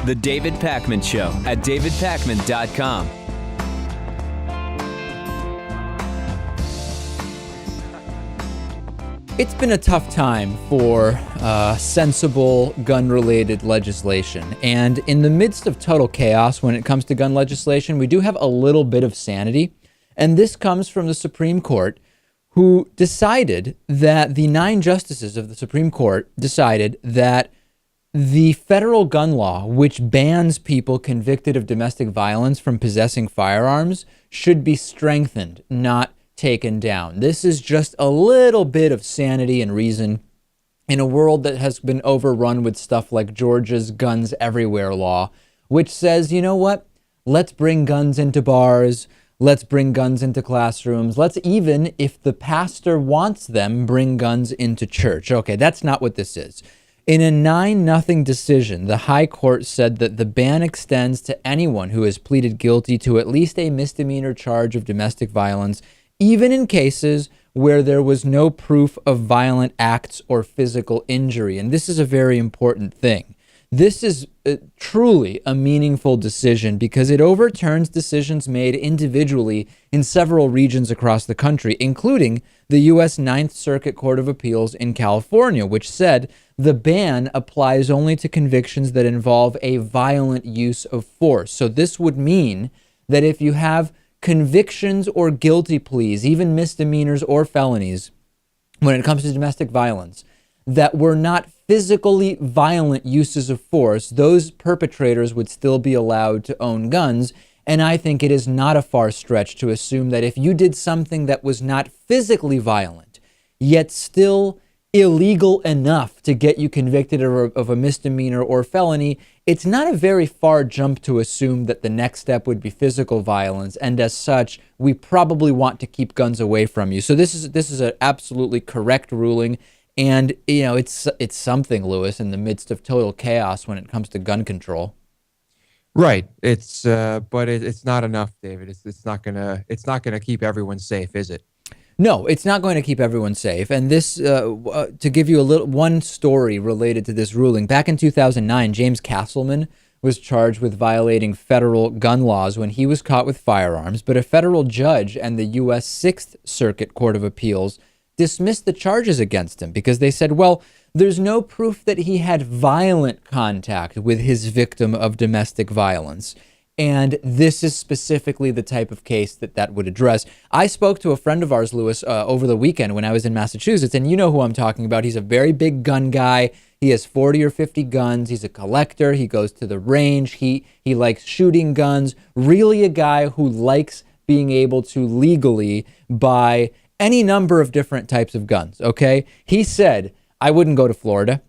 The David Pakman Show at davidpakman.com. It's been a tough time for sensible gun-related legislation. And in the midst of total chaos when it comes to gun legislation, we do have a little bit of sanity. And this comes from the Supreme Court, who decided that the 9 justices of the Supreme Court decided that the federal gun law, which bans people convicted of domestic violence from possessing firearms, should be strengthened, not taken down. This is just a little bit of sanity and reason in a world that has been overrun with stuff like Georgia's guns everywhere law, which says, you know what? Let's bring guns into bars. Let's bring guns into classrooms. Let's even, if the pastor wants them, bring guns into church. Okay, that's not what this is. In a 9-0 decision, the High Court said that the ban extends to anyone who has pleaded guilty to at least a misdemeanor charge of domestic violence, even in cases where there was no proof of violent acts or physical injury. And this is a very important thing. This is truly a meaningful decision because it overturns decisions made individually in several regions across the country, including the U.S. Ninth Circuit Court of Appeals in California, which said the ban applies only to convictions that involve a violent use of force. So this would mean that if you have convictions or guilty pleas, even misdemeanors or felonies, when it comes to domestic violence, that were not physically violent uses of force, those perpetrators would still be allowed to own guns. And I think it is not a far stretch to assume that if you did something that was not physically violent, yet still illegal enough to get you convicted of a misdemeanor or felony, it's not a very far jump to assume that the next step would be physical violence. And as such, we probably want to keep guns away from you. So this is an absolutely correct ruling. And, you know, it's something, Lewis, in the midst of total chaos when it comes to gun control. Right. But it's not enough, David. It's not gonna keep everyone safe, is it? No, it's not going to keep everyone safe. And this, to give you one story related to this ruling, back in 2009, James Castleman was charged with violating federal gun laws when he was caught with firearms. But a federal judge and the U.S. Sixth Circuit Court of Appeals dismissed the charges against him because they said, well, there's no proof that he had violent contact with his victim of domestic violence. And this is specifically the type of case that would address. I spoke to a friend of ours, Lewis, over the weekend when I was in Massachusetts, and you know who I'm talking about. He's a very big gun guy. He has 40 or 50 guns. He's a collector. He goes to the range. He likes shooting guns. Really a guy who likes being able to legally buy any number of different types of guns, okay? He said, I wouldn't go to Florida.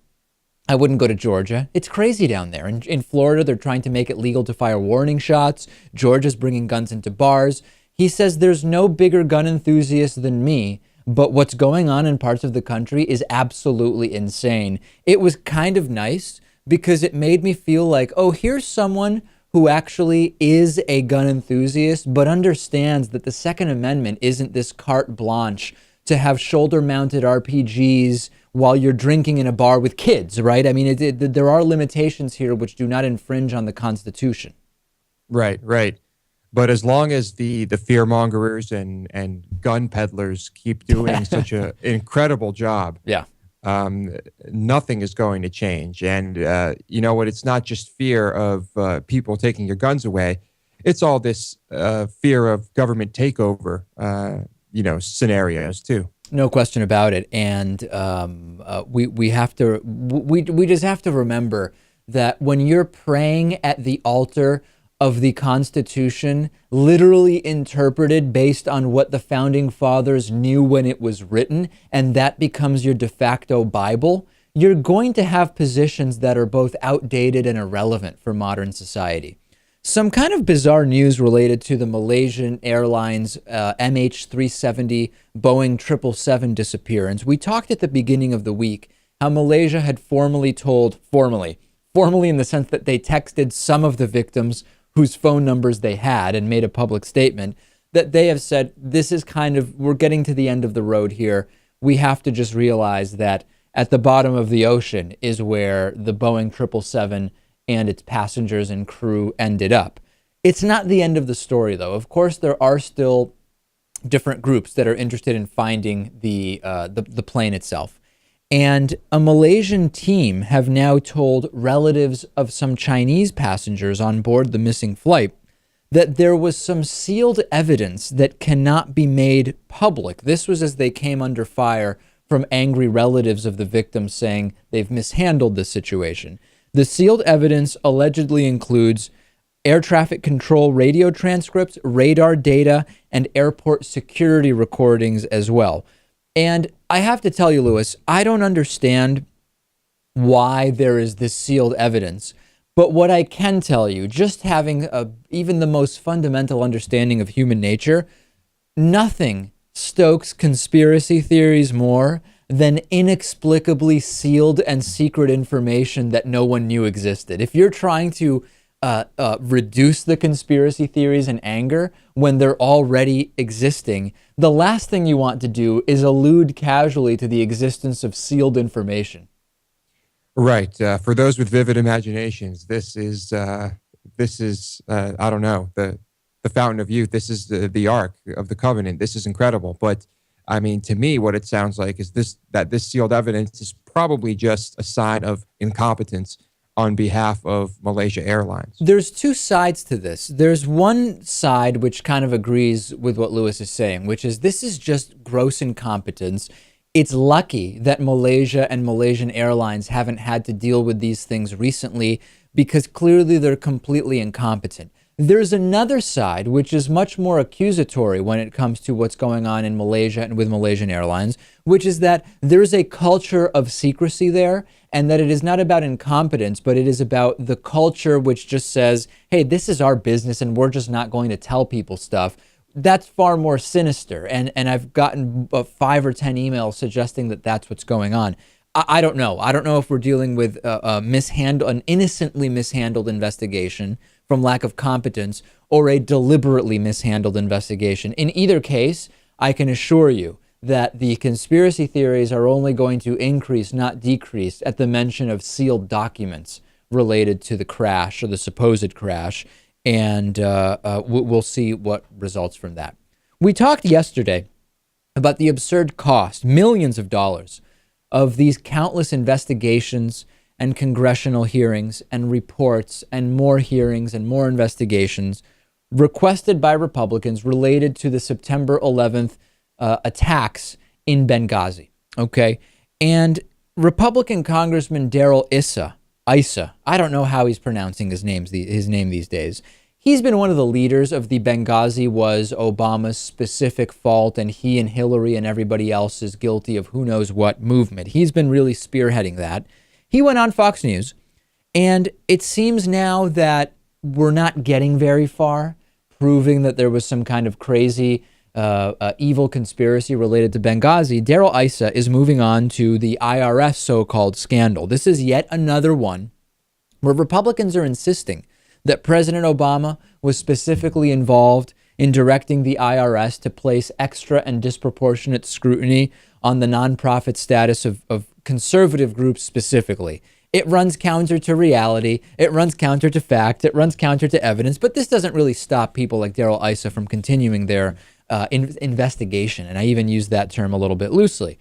I wouldn't go to Georgia. It's crazy down there. In Florida, they're trying to make it legal to fire warning shots. Georgia's bringing guns into bars. He says there's no bigger gun enthusiast than me, but what's going on in parts of the country is absolutely insane. It was kind of nice because it made me feel like, oh, here's someone who actually is a gun enthusiast, but understands that the Second Amendment isn't this carte blanche to have shoulder-mounted RPGs while you're drinking in a bar with kids, right? I mean, there are limitations here which do not infringe on the Constitution. Right. But as long as the fear-mongers and gun peddlers keep doing such an incredible job, yeah, nothing is going to change. And you know what? It's not just fear of people taking your guns away. It's all this fear of government takeover, scenarios too. No question about it. And we just have to remember that when you're praying at the altar of the Constitution, literally interpreted based on what the founding fathers knew when it was written, and that becomes your de facto Bible, you're going to have positions that are both outdated and irrelevant for modern society. Some kind of bizarre news related to the Malaysian Airlines MH370 Boeing 777 disappearance. We talked at the beginning of the week how Malaysia had formally in the sense that they texted some of the victims whose phone numbers they had and made a public statement, that they have said, this is we're getting to the end of the road here. We have to just realize that at the bottom of the ocean is where the Boeing 777 and its passengers and crew ended up. It's not the end of the story, though. Of course, there are still different groups that are interested in finding the plane itself. And a Malaysian team have now told relatives of some Chinese passengers on board the missing flight that there was some sealed evidence that cannot be made public. This was as they came under fire from angry relatives of the victims saying they've mishandled the situation. The sealed evidence allegedly includes air traffic control radio transcripts, radar data, and airport security recordings as well. And I have to tell you, Lewis, I don't understand why there is this sealed evidence. But what I can tell you, just having even the most fundamental understanding of human nature, nothing stokes conspiracy theories more than inexplicably sealed and secret information that no one knew existed. If you're trying to reduce the conspiracy theories in anger when they're already existing, the last thing you want to do is allude casually to the existence of sealed information. Right. For those with vivid imaginations, this is I don't know, the fountain of youth. This is the Ark of the Covenant. This is incredible. But I mean, to me, what it sounds like is that this sealed evidence is probably just a sign of incompetence on behalf of Malaysia Airlines. There's two sides to this. There's one side which kind of agrees with what Lewis is saying, which is this is just gross incompetence. It's lucky that Malaysia and Malaysian Airlines haven't had to deal with these things recently because clearly they're completely incompetent. There's another side which is much more accusatory when it comes to what's going on in Malaysia and with Malaysian Airlines, which is that there's a culture of secrecy there and that it is not about incompetence, but it is about the culture which just says, hey, this is our business and we're just not going to tell people stuff. That's far more sinister. And I've gotten 5 or 10 emails suggesting that that's what's going on. I don't know. I don't know if we're dealing with an innocently mishandled investigation from lack of competence or a deliberately mishandled investigation. In either case, I can assure you that the conspiracy theories are only going to increase, not decrease, at the mention of sealed documents related to the crash or the supposed crash. And we'll see what results from that. We talked yesterday about the absurd cost, millions of dollars, of these countless investigations and congressional hearings and reports and more hearings and more investigations requested by Republicans related to the September 11th attacks in Benghazi. Okay. And Republican Congressman Darrell Issa, I don't know how he's pronouncing his name these days. He's been one of the leaders of the Benghazi was Obama's specific fault and he and Hillary and everybody else is guilty of who knows what movement. He's been really spearheading that. He went on Fox News, and it seems now that we're not getting very far, proving that there was some kind of crazy evil conspiracy related to Benghazi. Darrell Issa is moving on to the IRS so-called scandal. This is yet another one where Republicans are insisting that President Obama was specifically involved in directing the IRS to place extra and disproportionate scrutiny on the nonprofit status of conservative groups specifically. It runs counter to reality. It runs counter to fact. It runs counter to evidence. But this doesn't really stop people like Darrell Issa from continuing their investigation. And I even use that term a little bit loosely.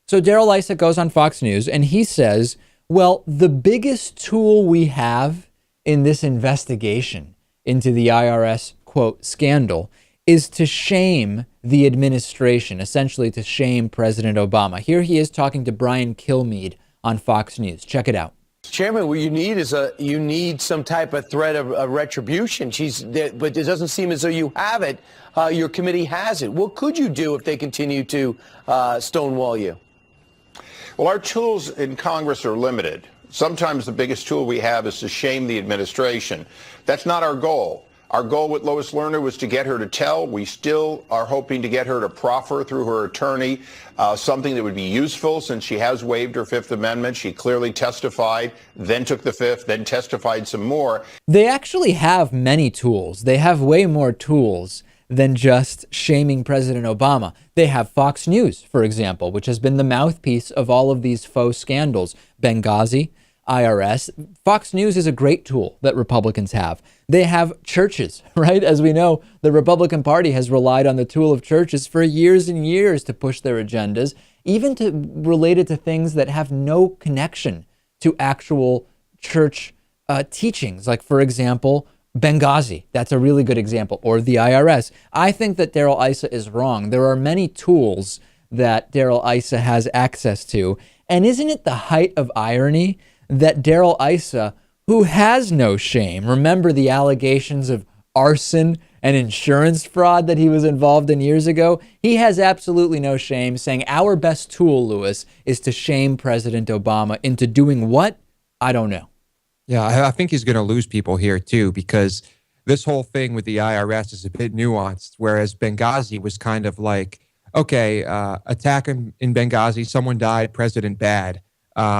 So Darrell Issa goes on Fox News and he says, well, the biggest tool we have in this investigation into the IRS, quote, scandal, is to shame the administration, essentially to shame President Obama. Here he is talking to Brian Kilmeade on Fox News. Check it out. Chairman, what you need is you need some type of threat of retribution. But it doesn't seem as though you have it. Your committee has it. What could you do if they continue to stonewall you? Well, our tools in Congress are limited. Sometimes the biggest tool we have is to shame the administration. That's not our goal. Our goal with Lois Lerner was to get her to tell. We still are hoping to get her to proffer through her attorney something that would be useful since she has waived her Fifth Amendment. She clearly testified, then took the Fifth, then testified some more. They actually have many tools. They have way more tools than just shaming President Obama. They have Fox News, for example, which has been the mouthpiece of all of these faux scandals. Benghazi, IRS. Fox News is a great tool that Republicans have. They have churches, right? As we know, the Republican Party has relied on the tool of churches for years and years to push their agendas, even related to things that have no connection to actual church teachings. Like, for example, Benghazi. That's a really good example. Or the IRS. I think that Darrell Issa is wrong. There are many tools that Darrell Issa has access to. And isn't it the height of irony that Darrell Issa, who has no shame, remember the allegations of arson and insurance fraud that he was involved in years ago? He has absolutely no shame, saying our best tool, Lewis, is to shame President Obama into doing what? I don't know. Yeah, I think he's going to lose people here too, because this whole thing with the IRS is a bit nuanced, whereas Benghazi was kind of like, okay, attack in Benghazi, someone died, president bad. That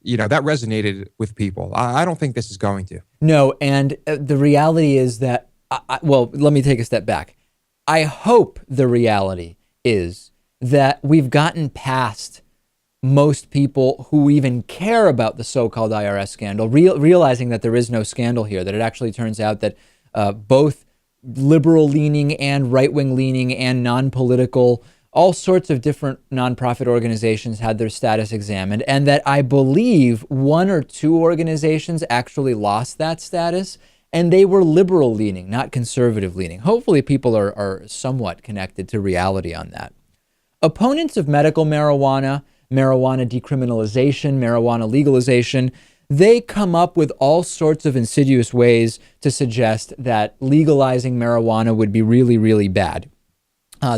resonated with people. I don't think this is going to. No, and the reality is that, well, let me take a step back. I hope the reality is that we've gotten past most people who even care about the so-called IRS scandal, realizing that there is no scandal here, that it actually turns out that both liberal-leaning and right-wing-leaning and non-political, all sorts of different nonprofit organizations had their status examined, and that I believe one or two organizations actually lost that status, and they were liberal-leaning, not conservative-leaning. Hopefully people are somewhat connected to reality on that. Opponents of medical marijuana, marijuana decriminalization, marijuana legalization, they come up with all sorts of insidious ways to suggest that legalizing marijuana would be really, really bad.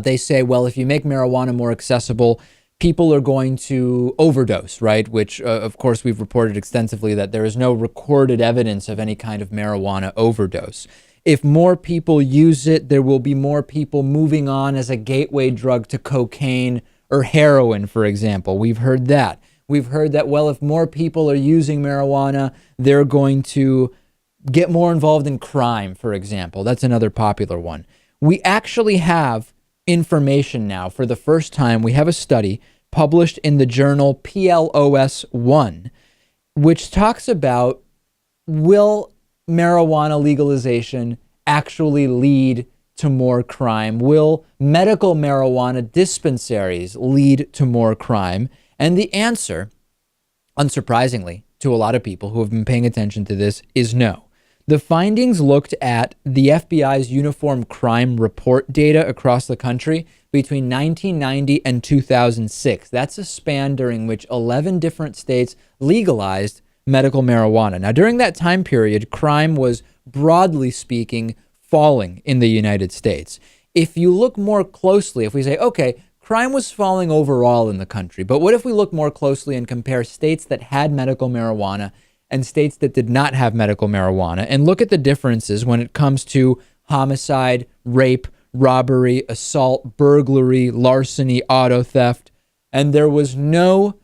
They say, well, if you make marijuana more accessible, people are going to overdose, right? Which, of course, we've reported extensively that there is no recorded evidence of any kind of marijuana overdose. If more people use it, there will be more people moving on as a gateway drug to cocaine or heroin, for example. We've heard that. We've heard that, well, if more people are using marijuana, they're going to get more involved in crime, for example. That's another popular one. We actually have information now. For the first time, we have a study published in the journal PLOS One, which talks about, will marijuana legalization actually lead to more crime? Will medical marijuana dispensaries lead to more crime? And the answer, unsurprisingly, to a lot of people who have been paying attention to this, is no. The findings looked at the FBI's Uniform Crime Report data across the country between 1990 and 2006. That's a span during which 11 different states legalized medical marijuana. Now, during that time period, crime was, broadly speaking, falling in the United States. If you look more closely, if we say, okay, crime was falling overall in the country, but what if we look more closely and compare states that had medical marijuana and states that did not have medical marijuana, and look at the differences when it comes to homicide, rape, robbery, assault, burglary, larceny, auto theft, and there was no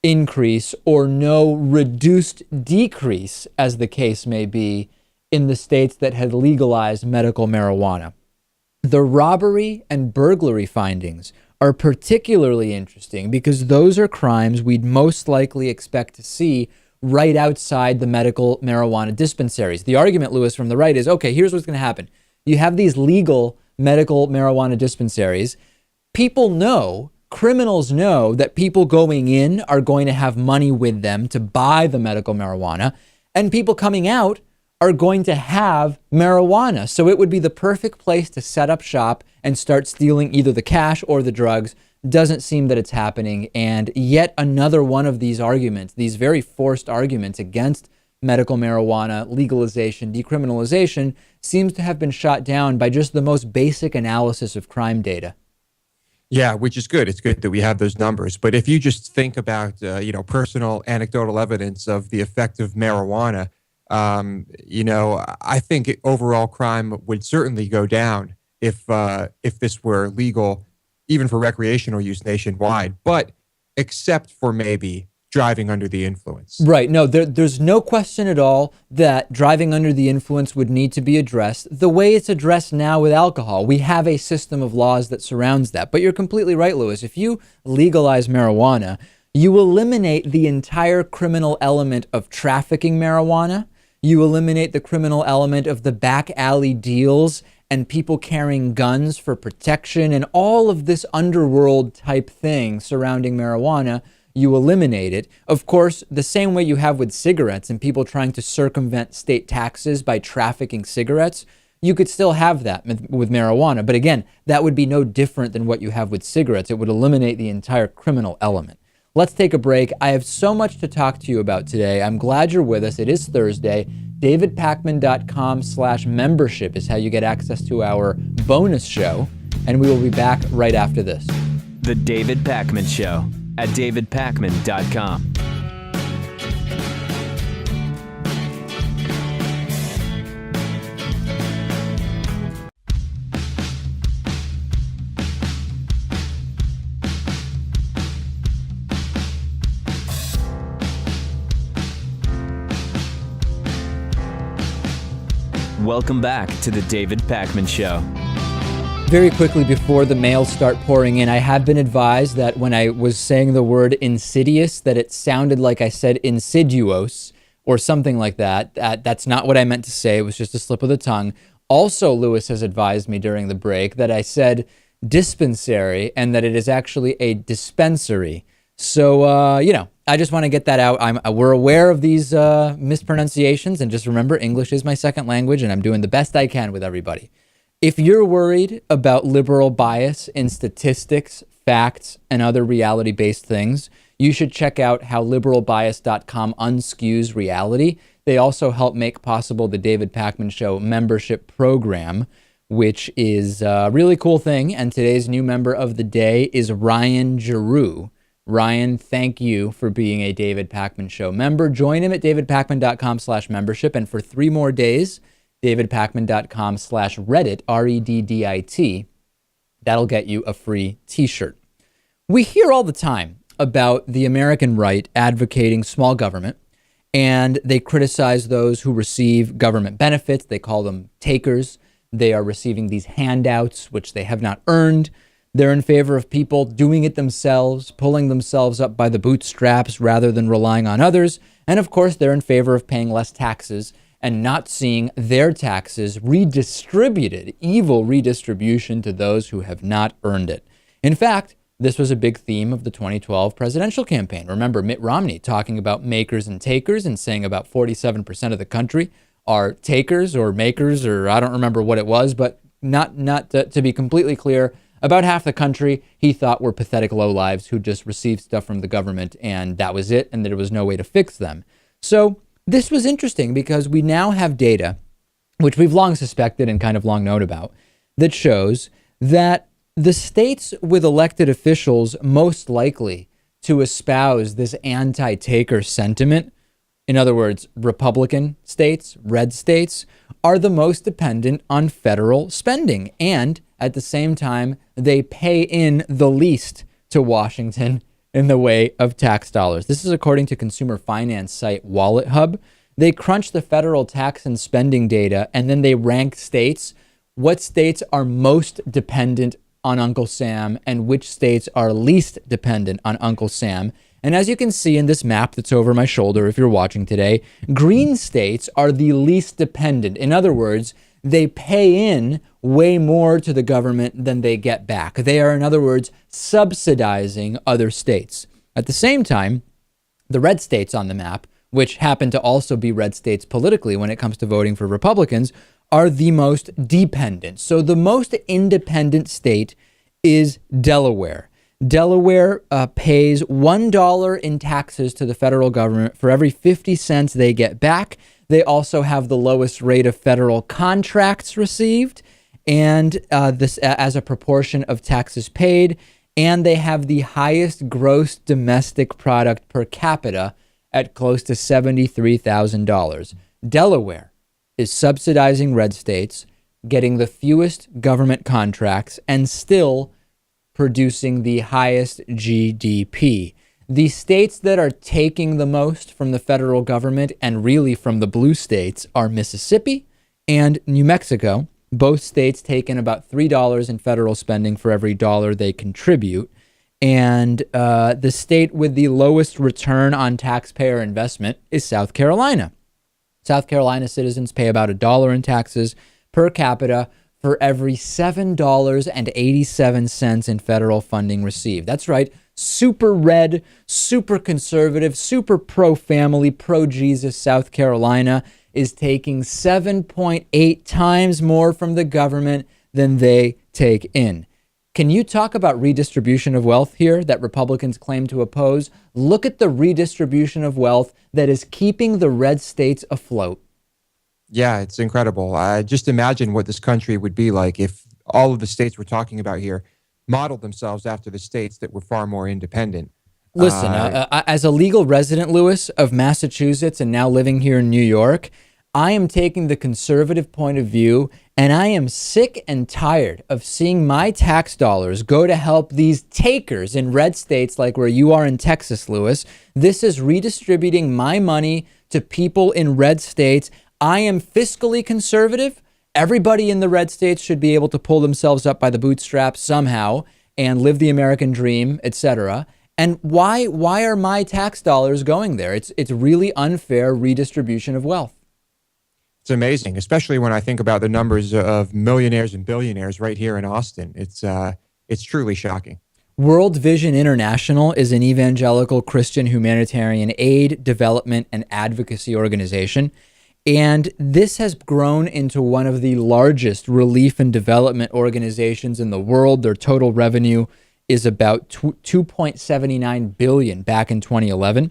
increase or no reduced decrease, as the case may be, in the states that had legalized medical marijuana. The robbery and burglary findings are particularly interesting because those are crimes we'd most likely expect to see right outside the medical marijuana dispensaries. The argument, Lewis, from the right is, okay, here's what's going to happen. You have these legal medical marijuana dispensaries. People know, criminals know that people going in are going to have money with them to buy the medical marijuana, and people coming out are going to have marijuana. So it would be the perfect place to set up shop and start stealing either the cash or the drugs. Doesn't seem that it's happening. And yet another one of these arguments, these very forced arguments against medical marijuana legalization, decriminalization, seems to have been shot down by just the most basic analysis of crime data. Yeah, which is good. It's good that we have those numbers. But if you just think about, personal anecdotal evidence of the effect of marijuana, I think overall crime would certainly go down if this were legal, even for recreational use nationwide, but except for maybe driving under the influence. Right. No, there's no question at all that driving under the influence would need to be addressed the way it's addressed now with alcohol. We have a system of laws that surrounds that. But you're completely right, Lewis. If you legalize marijuana, You eliminate the entire criminal element of trafficking marijuana. You eliminate the criminal element of the back alley deals and people carrying guns for protection and all of this underworld type thing surrounding marijuana. You eliminate it. Of course, the same way you have with cigarettes and people trying to circumvent state taxes by trafficking cigarettes, you could still have that with marijuana. But again, that would be no different than what you have with cigarettes. It would eliminate the entire criminal element. Let's take a break. I have so much to talk to you about today. I'm glad you're with us. It is Thursday. DavidPakman.com/membership is how you get access to our bonus show. And we will be back right after this. The David Pakman Show at DavidPakman.com. Welcome back to the David Pakman Show. Very quickly before the mails start pouring in, I have been advised that when I was saying the word insidious, that it sounded like I said insidious or something like that. That's not what I meant to say. It was just a slip of the tongue. Also, Lewis has advised me during the break that I said dispensary and that it is actually a dispensary. So, I just want to get that out. We're aware of these mispronunciations, and just remember, English is my second language, and I'm doing the best I can with everybody. If you're worried about liberal bias in statistics, facts, and other reality-based things, you should check out how liberalbias.com unskews reality. They also help make possible the David Pakman Show membership program, which is a really cool thing. And today's new member of the day is Ryan Giroux. Ryan, thank you for being a David Pakman Show member. Join him at davidpakman.com/membership. And for 3 more days, davidpakman.com/Reddit, REDDIT. That'll get you a free t-shirt. We hear all the time about the American right advocating small government, and they criticize those who receive government benefits. They call them takers. They are receiving these handouts, which they have not earned. They're in favor of people doing it themselves, pulling themselves up by the bootstraps rather than relying on others. And of course, they're in favor of paying less taxes and not seeing their taxes redistributed, evil redistribution to those who have not earned it. In fact, this was a big theme of the 2012 presidential campaign. Remember Mitt Romney talking about makers and takers and saying about 47% of the country are takers or makers, or I don't remember what it was, but not to be completely clear, about half the country he thought were pathetic lowlives who just received stuff from the government and that was it, and there was no way to fix them. So this was interesting because we now have data, which we've long suspected and kind of long known about, that shows that the states with elected officials most likely to espouse this anti-taker sentiment, in other words, Republican states, red states, are the most dependent on federal spending. And at the same time, they pay in the least to Washington in the way of tax dollars. This is according to consumer finance site Wallet Hub. They crunch the federal tax and spending data, and then they rank states. What states are most dependent on Uncle Sam and which states are least dependent on Uncle Sam. And as you can see in this map that's over my shoulder, if you're watching today, green states are the least dependent. In other words, they pay in way more to the government than they get back. They are, in other words, subsidizing other states. At the same time, the red states on the map, which happen to also be red states politically when it comes to voting for Republicans, are the most dependent. So the most independent state is Delaware. Delaware pays $1 in taxes to the federal government for every 50 cents they get back. They also have the lowest rate of federal contracts received, and this as a proportion of taxes paid. And they have the highest gross domestic product per capita at close to $73,000. Delaware is subsidizing red states, getting the fewest government contracts, and still producing the highest GDP. The states that are taking the most from the federal government and really from the blue states are Mississippi and New Mexico. Both states take in about $3 in federal spending for every dollar they contribute. And the state with the lowest return on taxpayer investment is South Carolina. South Carolina citizens pay about $1 in taxes per capita for every $7.87 in federal funding received. That's right. Super red, super conservative, super pro-family, pro-Jesus South Carolina is taking 7.8 times more from the government than they take in. Can you talk about redistribution of wealth here that Republicans claim to oppose? Look at the redistribution of wealth that is keeping the red states afloat. Yeah, it's incredible. Just imagine what this country would be like if all of the states we're talking about here modeled themselves after the states that were far more independent. Listen, as a legal resident, Lewis, of Massachusetts and now living here in New York, I am taking the conservative point of view, and I am sick and tired of seeing my tax dollars go to help these takers in red states like where you are in Texas, Lewis. This is redistributing my money to people in red states. I am fiscally conservative. Everybody in the red states should be able to pull themselves up by the bootstraps somehow and live the American dream, etc. And why are my tax dollars going there? It's really unfair redistribution of wealth. It's amazing, especially when I think about the numbers of millionaires and billionaires right here in Austin. It's truly shocking. World Vision International is an evangelical Christian humanitarian aid, development, and advocacy organization. And this has grown into one of the largest relief and development organizations in the world. Their total revenue is about $2.79 billion back in 2011.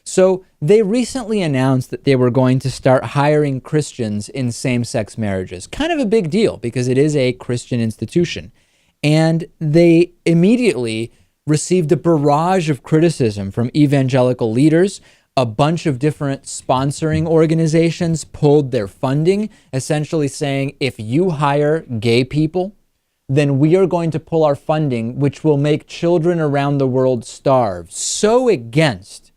So they recently announced that they were going to start hiring Christians in same-sex marriages. Kind of a big deal because it is a Christian institution. And they immediately received a barrage of criticism from evangelical leaders. A bunch of different sponsoring organizations pulled their funding, essentially saying, if you hire gay people, then we are going to pull our funding, which will make children around the world starve. So against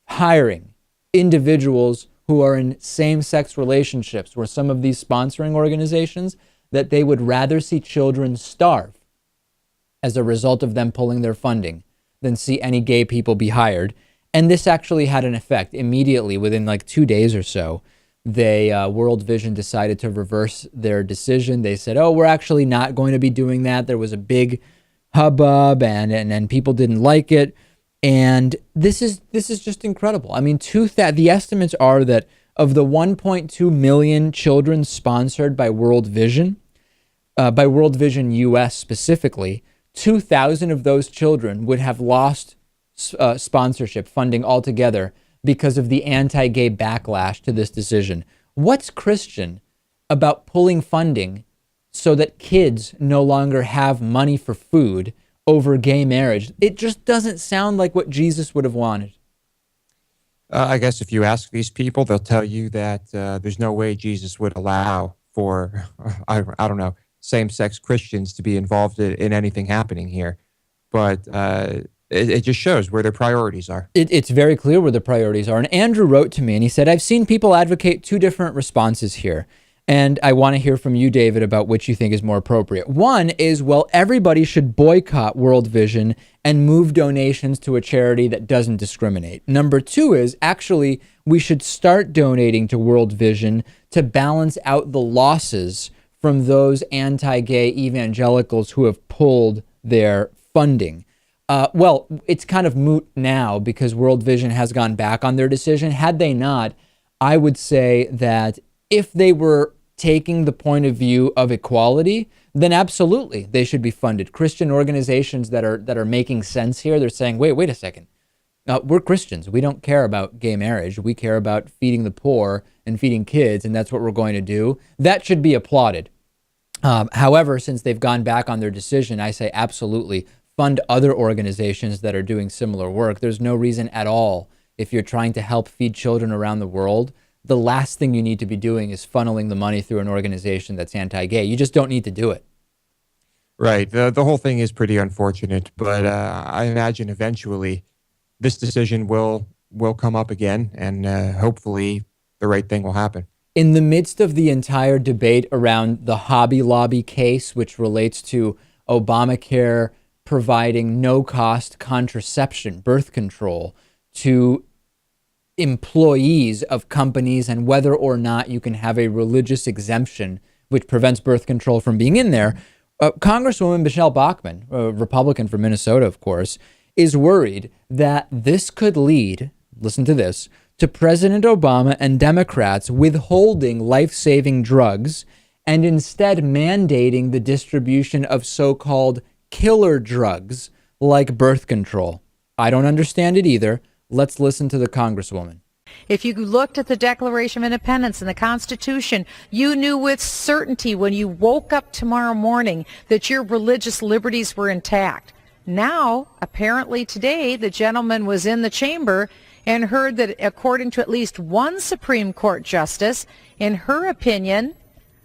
hiring individuals who are in same-sex relationships, where some of these sponsoring organizations, that they would rather see children starve as a result of them pulling their funding than see any gay people be hired. And this actually had an effect immediately. Within like 2 days or so, World Vision decided to reverse their decision. They said, oh, we're actually not going to be doing that. There was a big hubbub and people didn't like it. And this is just incredible. I mean, the estimates are that of the 1.2 million children sponsored by World Vision US specifically, 2,000 of those children would have lost sponsorship funding altogether because of the anti-gay backlash to this decision. What's Christian about pulling funding so that kids no longer have money for food over gay marriage? It just doesn't sound like what Jesus would have wanted. I guess if you ask these people, they'll tell you that there's no way Jesus would allow for, I don't know, same-sex Christians to be involved in anything happening here. But it just shows where their priorities are. It's very clear where the priorities are. And Andrew wrote to me and he said, I've seen people advocate two different responses here. And I want to hear from you, David, about which you think is more appropriate. One is, well, everybody should boycott World Vision and move donations to a charity that doesn't discriminate. Number two is, actually, we should start donating to World Vision to balance out the losses from those anti-gay evangelicals who have pulled their funding. Well, it's kind of moot now because World Vision has gone back on their decision. Had they not, I would say that if they were taking the point of view of equality, then absolutely they should be funded. Christian organizations that are making sense here, they're saying, wait a second. We're Christians. We don't care about gay marriage. We care about feeding the poor and feeding kids, and that's what we're going to do. That should be applauded. However, since they've gone back on their decision, I say absolutely fund other organizations that are doing similar work. There's no reason at all, if you're trying to help feed children around the world, the last thing you need to be doing is funneling the money through an organization that's anti-gay. You just don't need to do it. Right. The whole thing is pretty unfortunate, but I imagine eventually this decision will come up again, and hopefully the right thing will happen. In the midst of the entire debate around the Hobby Lobby case, which relates to Obamacare providing no-cost contraception, birth control, to employees of companies, and whether or not you can have a religious exemption which prevents birth control from being in there. Congresswoman Michelle Bachmann, a Republican from Minnesota, of course, is worried that this could lead, listen to this, to President Obama and Democrats withholding life-saving drugs and instead mandating the distribution of so-called killer drugs like birth control. I don't understand it either. Let's listen to the Congresswoman. If you looked at the Declaration of Independence and the Constitution, you knew with certainty when you woke up tomorrow morning that your religious liberties were intact. Now, apparently today, the gentleman was in the chamber and heard that according to at least one Supreme Court justice, in her opinion,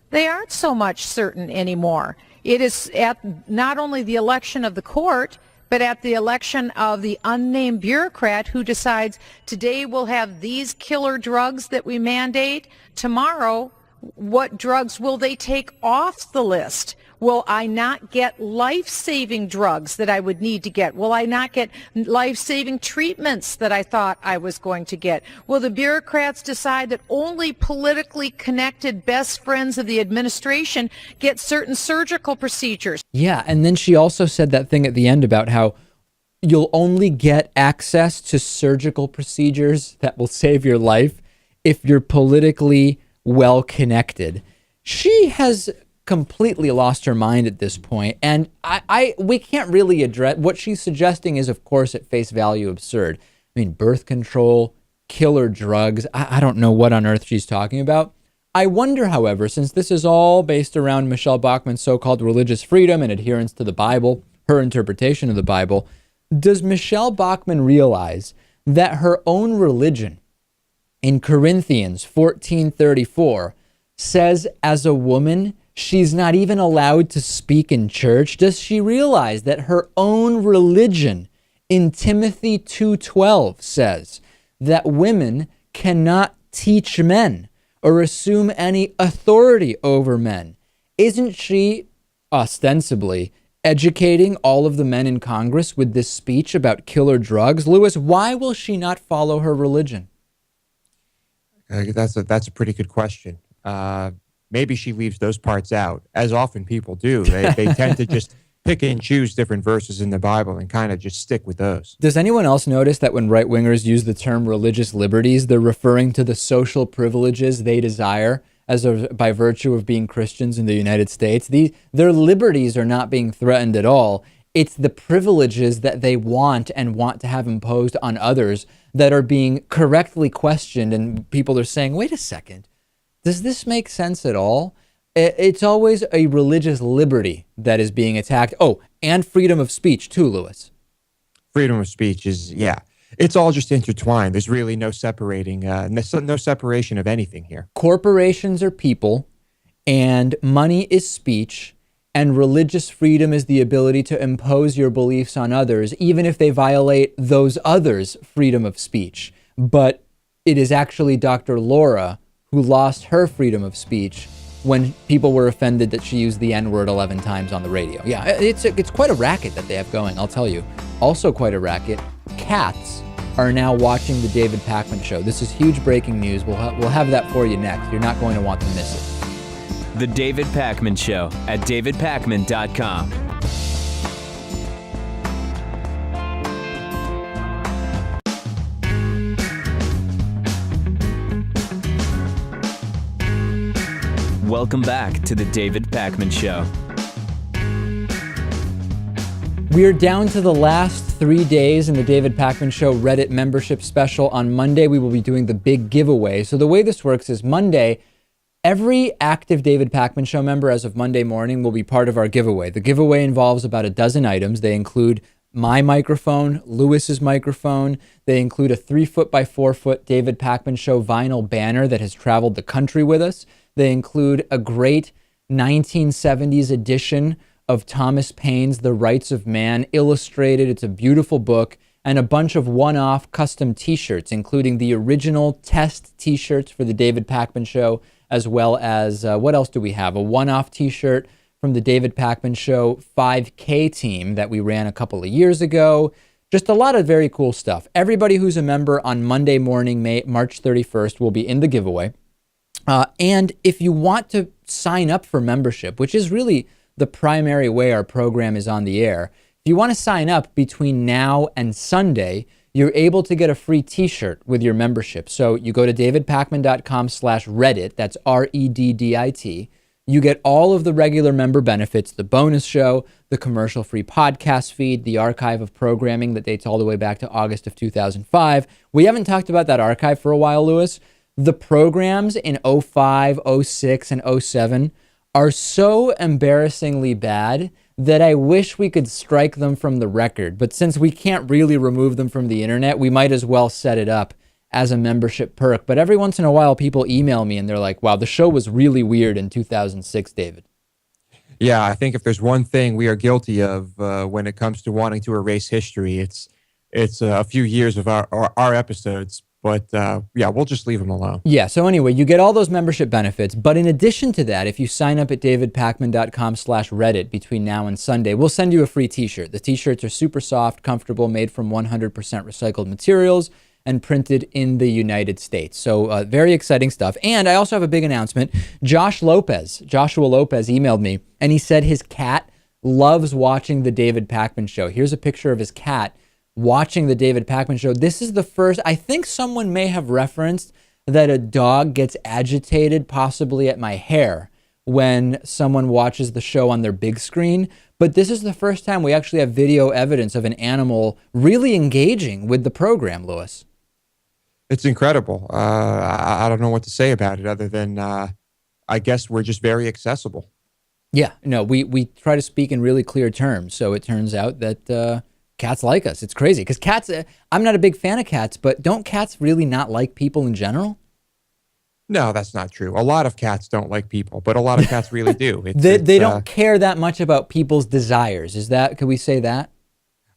they aren't so much certain anymore. It is at not only the election of the court, but at the election of the unnamed bureaucrat who decides today we'll have these killer drugs that we mandate. Tomorrow, what drugs will they take off the list? Will I not get life-saving drugs that I would need to get? Will I not get life-saving treatments that I thought I was going to get? Will the bureaucrats decide that only politically connected best friends of the administration get certain surgical procedures? Yeah, and then she also said that thing at the end about how you'll only get access to surgical procedures that will save your life if you're politically well connected. She has completely lost her mind at this point, and we can't really address what she's suggesting is, of course, at face value absurd. I mean, birth control, killer drugs, I don't know what on earth she's talking about. I wonder, however, since this is all based around Michelle Bachmann's so-called religious freedom and adherence to the Bible, her interpretation of the Bible, does Michelle Bachmann realize that her own religion in Corinthians 14:34 says as a woman, she's not even allowed to speak in church? Does she realize that her own religion in Timothy 2:12 says that women cannot teach men or assume any authority over men? Isn't she ostensibly educating all of the men in Congress with this speech about killer drugs? Lewis, why will she not follow her religion? That's a pretty good question. Maybe she leaves those parts out, as often people do. They tend to just pick and choose different verses in the Bible and kind of just stick with those. Does anyone else notice that when right-wingers use the term religious liberties, they're referring to the social privileges they desire by virtue of being Christians in the United States? Their liberties are not being threatened at all. It's the privileges that they want and want to have imposed on others that are being correctly questioned, and people are saying, wait a second, does this make sense at all? It's always a religious liberty that is being attacked. Oh, and freedom of speech too, Lewis. Freedom of speech is, it's all just intertwined. There's really no separating, no separation of anything here. Corporations are people, and money is speech, and religious freedom is the ability to impose your beliefs on others, even if they violate those others' freedom of speech. But it is actually Dr. Laura who lost her freedom of speech when people were offended that she used the N-word 11 times on the radio. Yeah, it's quite a racket that they have going, I'll tell you. Also quite a racket, cats are now watching the David Pakman Show. This is huge breaking news. We'll have that for you next. You're not going to want to miss it. The David Pakman Show at davidpakman.com. Welcome back to the David Pakman Show. We're down to the last 3 days in the David Pakman Show Reddit membership special. On Monday, we will be doing the big giveaway. So the way this works is Monday, every active David Pakman Show member as of Monday morning will be part of our giveaway. The giveaway involves about a dozen items. They include my microphone, Lewis's microphone. They include a 3-foot by 4-foot David Pakman Show vinyl banner that has traveled the country with us. They include a great 1970s edition of Thomas Paine's The Rights of Man, illustrated. It's a beautiful book, and a bunch of one-off custom t-shirts, including the original test t-shirts for the David Pakman Show, as well as, what else do we have? A one-off t-shirt from the David Pakman Show 5K team that we ran a couple of years ago. Just a lot of very cool stuff. Everybody who's a member on Monday morning, March 31st, will be in the giveaway. And if you want to sign up for membership, which is really the primary way our program is on the air, if you want to sign up between now and Sunday, you're able to get a free t-shirt with your membership. So you go to davidpakman.com/Reddit, that's REDDIT. You get all of the regular member benefits, the bonus show, the commercial-free podcast feed, the archive of programming that dates all the way back to August of 2005. We haven't talked about that archive for a while, Lewis. The programs in 05, 06, and 07 are so embarrassingly bad that I wish we could strike them from the record. But since we can't really remove them from the internet, we might as well set it up as a membership perk. But every once in a while, people email me and they're like, wow, the show was really weird in 2006, David. Yeah, I think if there's one thing we are guilty of when it comes to wanting to erase history, it's a few years of our episodes. But yeah, we'll just leave them alone. Yeah, so anyway, you get all those membership benefits. But in addition to that, if you sign up at davidpakman.com/Reddit between now and Sunday, we'll send you a free t-shirt. The t-shirts are super soft, comfortable, made from 100% recycled materials, and printed in the United States. So very exciting stuff. And I also have a big announcement. Joshua Lopez emailed me, and he said his cat loves watching the David Pakman Show. Here's a picture of his cat watching the David Pakman Show. This is the first, I think someone may have referenced that a dog gets agitated, possibly at my hair, when someone watches the show on their big screen. But this is the first time we actually have video evidence of an animal really engaging with the program, Lewis. It's incredible. I don't know what to say about it other than I guess we're just very accessible. Yeah, no, we try to speak in really clear terms. So it turns out that cats like us. It's crazy because cats, I'm not a big fan of cats, but don't cats really not like people in general? No, that's not true. A lot of cats don't like people, but a lot of cats really do. They don't care that much about people's desires. Could we say that?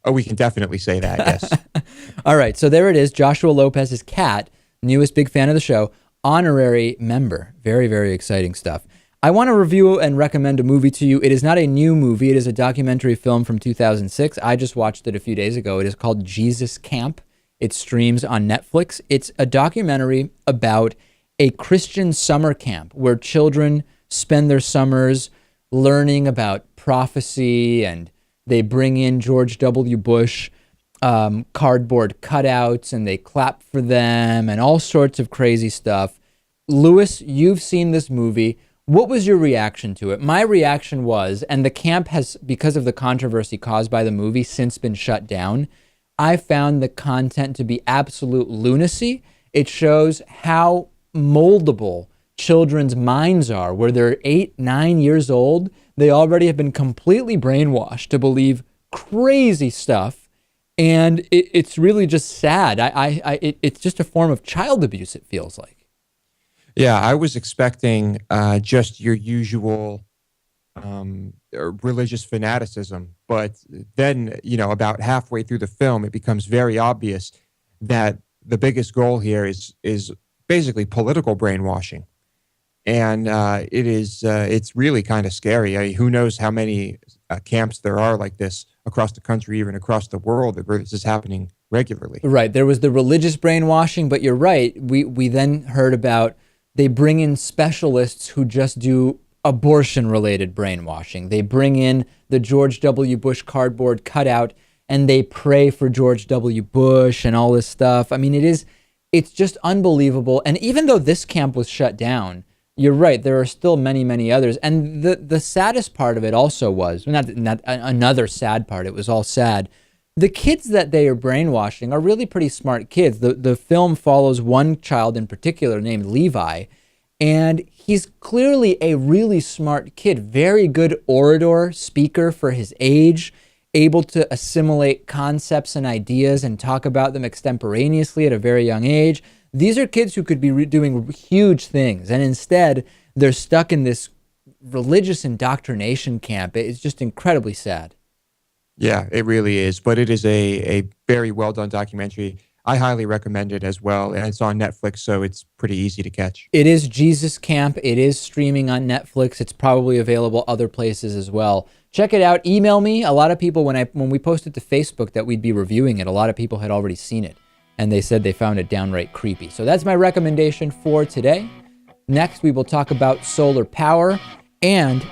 Oh, we can definitely say that, yes. All right, so there it is. Joshua Lopez's cat, newest big fan of the show, honorary member. Very, very exciting stuff. I want to review and recommend a movie to you. It is not a new movie. It is a documentary film from 2006. I just watched it a few days ago. It is called Jesus Camp. It streams on Netflix. It's a documentary about a Christian summer camp where children spend their summers learning about prophecy, and they bring in George W. Bush cardboard cutouts and they clap for them and all sorts of crazy stuff. Lewis, you've seen this movie. What was your reaction to it? My reaction was, and the camp has, because of the controversy caused by the movie, since been shut down, I found the content to be absolute lunacy. It shows how moldable children's minds are, where they're 8, 9 years old. They already have been completely brainwashed to believe crazy stuff. And it's really just sad. It's just a form of child abuse, it feels like. Yeah, I was expecting just your usual religious fanaticism. But then, about halfway through the film, it becomes very obvious that the biggest goal here is basically political brainwashing. And it's really kind of scary. I mean, who knows how many camps there are like this across the country, even across the world, where this is happening regularly. Right. There was the religious brainwashing, but you're right. We then heard about they bring in specialists who just do abortion-related brainwashing. They bring in the George W. Bush cardboard cutout, and they pray for George W. Bush and all this stuff. I mean, it's just unbelievable. And even though this camp was shut down, you're right, there are still many, many others. And the saddest part of it also was, not another sad part, it was all sad. The kids that they are brainwashing are really pretty smart kids. The film follows one child in particular named Levi, and he's clearly a really smart kid, very good orator, speaker for his age, able to assimilate concepts and ideas and talk about them extemporaneously at a very young age. These are kids who could be doing huge things, and instead they're stuck in this religious indoctrination camp. It's just incredibly sad. Yeah, it really is. But it is a very well done documentary. I highly recommend it as well. And it's on Netflix, so it's pretty easy to catch. It is Jesus Camp. It is streaming on Netflix. It's probably available other places as well. Check it out. Email me. A lot of people, when we posted to Facebook that we'd be reviewing it, a lot of people had already seen it, and they said they found it downright creepy. So that's my recommendation for today. Next, we will talk about solar power, and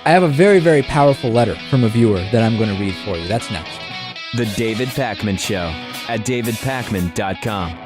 I have a very, very powerful letter from a viewer that I'm going to read for you. That's next. The David Pakman Show at davidpakman.com.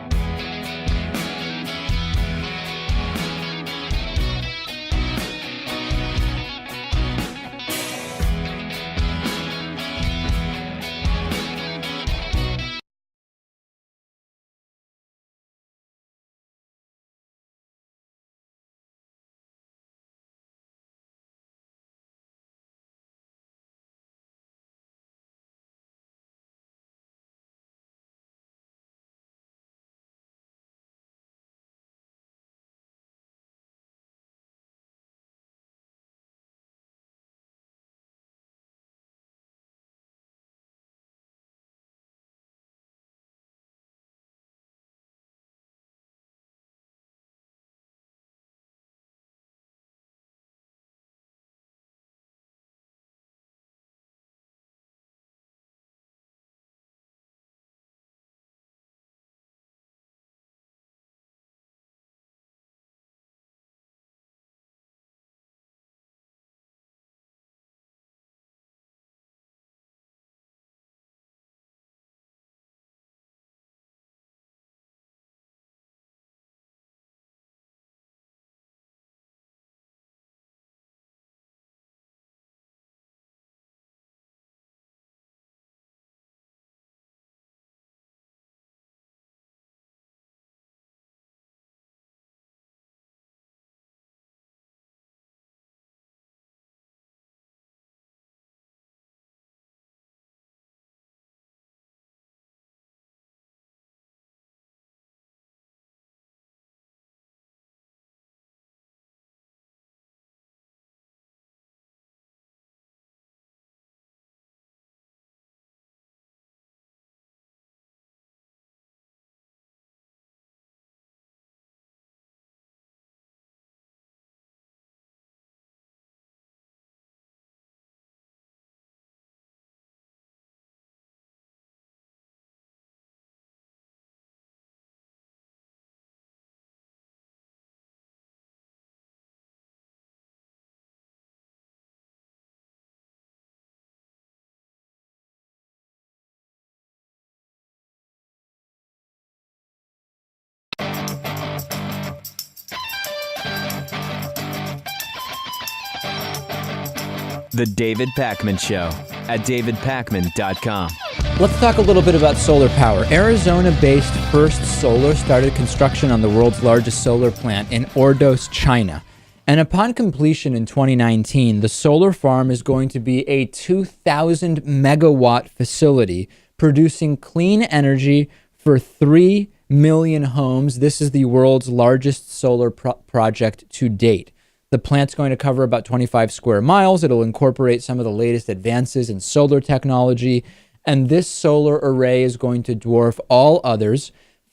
The David Pakman Show at davidpakman.com. Let's talk a little bit about solar power. Arizona-based First Solar started construction on the world's largest solar plant in Ordos, China. And upon completion in 2019, the solar farm is going to be a 2,000 megawatt facility producing clean energy for 3 million homes. This is the world's largest solar project to date. The plant's going to cover about 25 square miles. It'll incorporate some of the latest advances in solar technology. And this solar array is going to dwarf all others.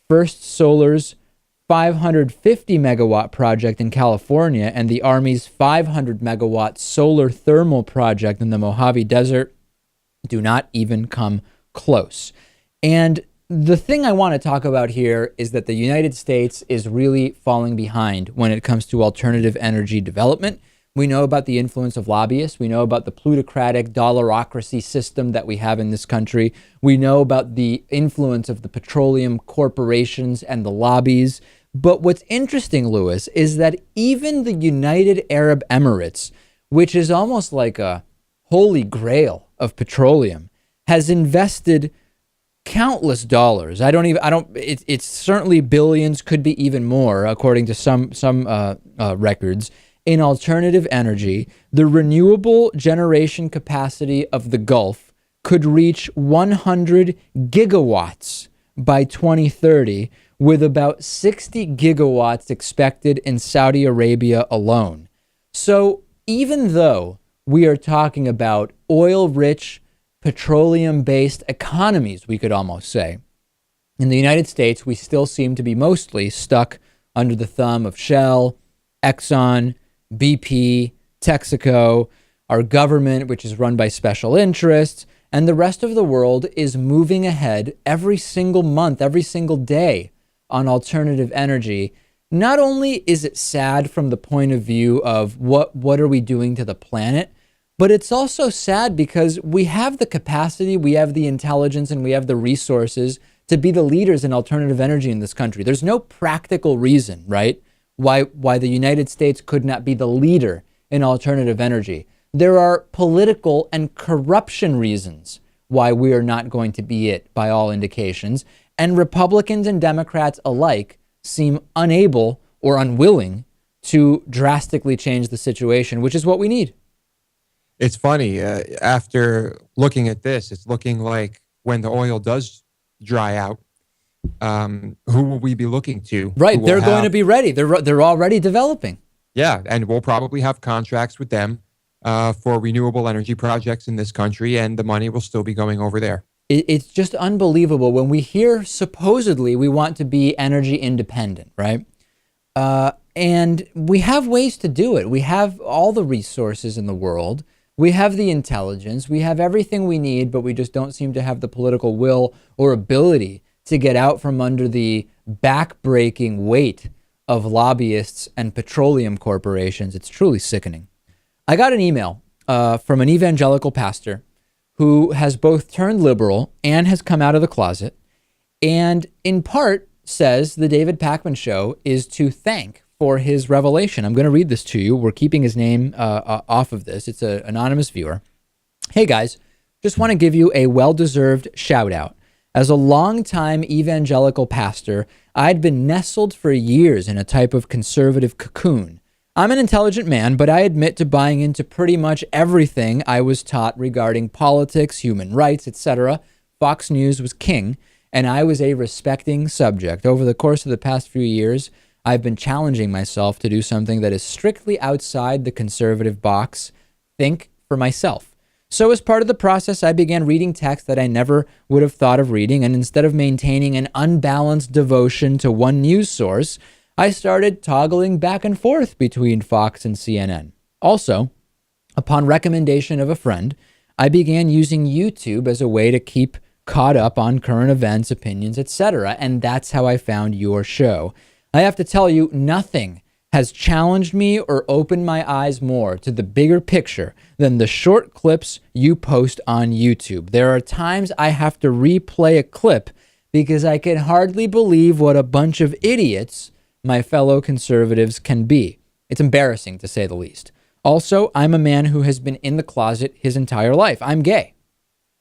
First Solar's 550 megawatt project in California and the Army's 500 megawatt solar thermal project in the Mojave Desert do not even come close. And the thing I want to talk about here is that the United States is really falling behind when it comes to alternative energy development. We know about the influence of lobbyists. We know about the plutocratic dollarocracy system that we have in this country. We know about the influence of the petroleum corporations and the lobbies. But what's interesting, Lewis, is that even the United Arab Emirates, which is almost like a holy grail of petroleum, has invested countless dollars. It's certainly billions, could be even more, according to some records, in alternative energy. The renewable generation capacity of the Gulf could reach 100 gigawatts by 2030, with about 60 gigawatts expected in Saudi Arabia alone. So even though we are talking about oil-rich, petroleum-based economies, we could almost say, In the United States, we still seem to be mostly stuck under the thumb of Shell, Exxon, BP, Texaco, our government, which is run by special interests, and the rest of the world is moving ahead every single month, every single day on alternative energy. Not only is it sad from the point of view of what are we doing to the planet, but it's also sad because we have the capacity, we have the intelligence, and we have the resources to be the leaders in alternative energy in this country. There's no practical reason, right, why the United States could not be the leader in alternative energy. There are political and corruption reasons why we are not going to be it, by all indications. And Republicans and Democrats alike seem unable or unwilling to drastically change the situation, which is what we need. It's funny. After looking at this, it's looking like when the oil does dry out, who will we be looking to? Right. They're going to be ready. They're already developing. Yeah. And we'll probably have contracts with them for renewable energy projects in this country, and the money will still be going over there. It's just unbelievable when we hear supposedly we want to be energy independent, right? And we have ways to do it. We have all the resources in the world. We have the intelligence. We have everything we need, but we just don't seem to have the political will or ability to get out from under the backbreaking weight of lobbyists and petroleum corporations. It's truly sickening. I got an email from an evangelical pastor who has both turned liberal and has come out of the closet, and in part says the David Pakman Show is to thank for his revelation. I'm going to read this to you. We're keeping his name off of this. It's an anonymous viewer. Hey guys, just want to give you a well-deserved shout out. As a longtime evangelical pastor, I'd been nestled for years in a type of conservative cocoon. I'm an intelligent man, but I admit to buying into pretty much everything I was taught regarding politics, human rights, etc. Fox News was king, and I was a respecting subject. Over the course of the past few years, I've been challenging myself to do something that is strictly outside the conservative box, think for myself. So as part of the process, I began reading texts that I never would have thought of reading, and instead of maintaining an unbalanced devotion to one news source, I started toggling back and forth between Fox and CNN. Also, upon recommendation of a friend, I began using YouTube as a way to keep caught up on current events, opinions, etc., and that's how I found your show. I have to tell you, nothing has challenged me or opened my eyes more to the bigger picture than the short clips you post on YouTube. There are times I have to replay a clip because I can hardly believe what a bunch of idiots my fellow conservatives can be. It's embarrassing, to say the least. Also, I'm a man who has been in the closet his entire life. I'm gay.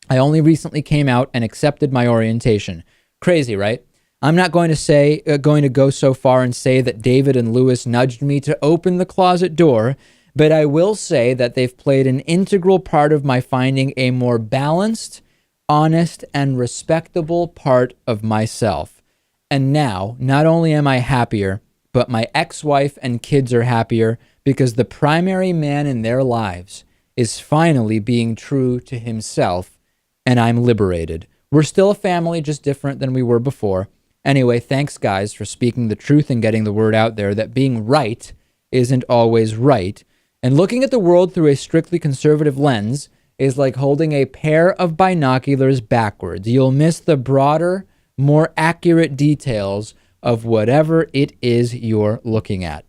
I only recently came out and accepted my orientation. Crazy, right? I'm not going to go so far and say that David and Lewis nudged me to open the closet door, but I will say that they've played an integral part of my finding a more balanced, honest, and respectable part of myself. And now, not only am I happier, but my ex-wife and kids are happier because the primary man in their lives is finally being true to himself, and I'm liberated. We're still a family, just different than we were before. Anyway, thanks guys for speaking the truth and getting the word out there that being right isn't always right. And looking at the world through a strictly conservative lens is like holding a pair of binoculars backwards. You'll miss the broader, more accurate details of whatever it is you're looking at.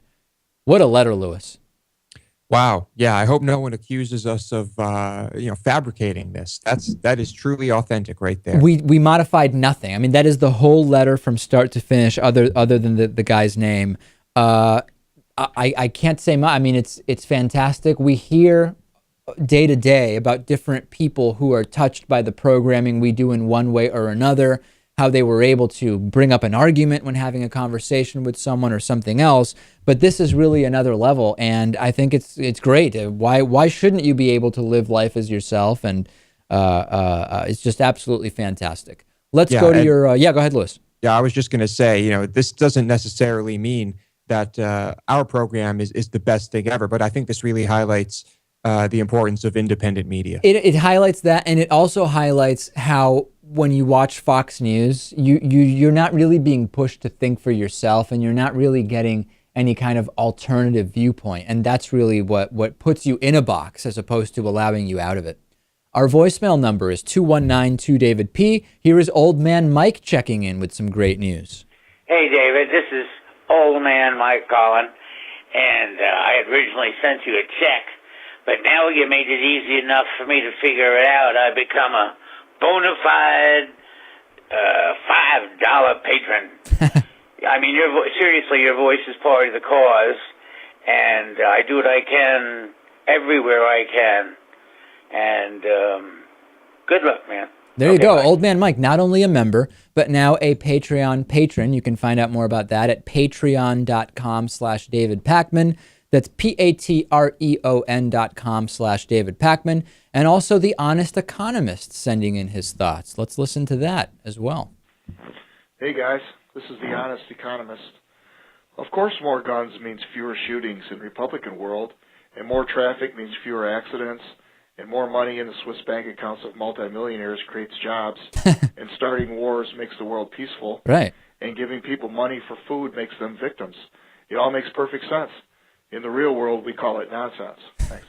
What a letter, Lewis. Wow. Yeah. I hope no one accuses us of, fabricating this. That is truly authentic right there. We modified nothing. I mean, that is the whole letter from start to finish, other than the guy's name. I can't say much. I mean, it's fantastic. We hear day to day about different people who are touched by the programming we do in one way or another, how they were able to bring up an argument when having a conversation with someone or something else. But this is really another level, and I think it's great. Why shouldn't you be able to live life as yourself? And it's just absolutely fantastic. Let's go to your go ahead, Lewis. Yeah, I was just going to say, this doesn't necessarily mean that our program is the best thing ever, but I think this really highlights the importance of independent media. It highlights that, and it also highlights how when you watch Fox News, you're not really being pushed to think for yourself, and you're not really getting any kind of alternative viewpoint. And that's really what puts you in a box as opposed to allowing you out of it. Our voicemail number is 219-2-DAVID-P. Here is Old Man Mike checking in with some great news. Hey, David, this is Old Man Mike calling, and I had originally sent you a check, but now you made it easy enough for me to figure it out. I've become a bona fide $5 patron. I mean, seriously, your voice is part of the cause, and I do what I can everywhere I can, and good luck, man. There you go. Bye. Old Man Mike, not only a member, but now a Patreon patron. You can find out more about that at patreon.com/David Pakman. That's patreon.com/David Pakman. And also The Honest Economist sending in his thoughts. Let's listen to that as well. Hey guys, this is The Honest Economist. Of course more guns means fewer shootings in Republican world, and more traffic means fewer accidents, and more money in the Swiss bank accounts of multimillionaires creates jobs, and starting wars makes the world peaceful, right? And giving people money for food makes them victims. It all makes perfect sense. In the real world, we call it nonsense. Thanks.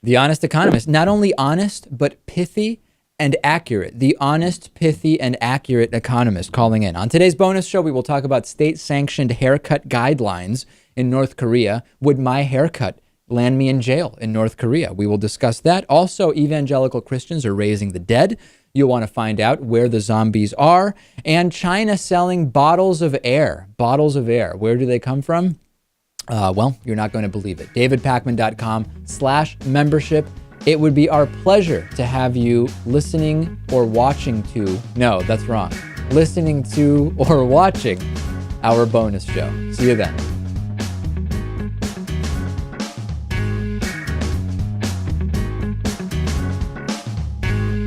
The Honest Economist, not only honest, but pithy and accurate. The honest, pithy, and accurate economist calling in. On today's bonus show, we will talk about state-sanctioned haircut guidelines in North Korea. Would my haircut land me in jail in North Korea? We will discuss that. Also, evangelical Christians are raising the dead. You'll want to find out where the zombies are. And China selling bottles of air. Bottles of air. Where do they come from? Well, you're not going to believe it. DavidPakman.com/membership. It would be our pleasure to have you listening or watching to, no, that's wrong, listening to or watching our bonus show. See you then.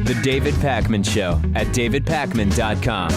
The David Pakman Show at DavidPakman.com.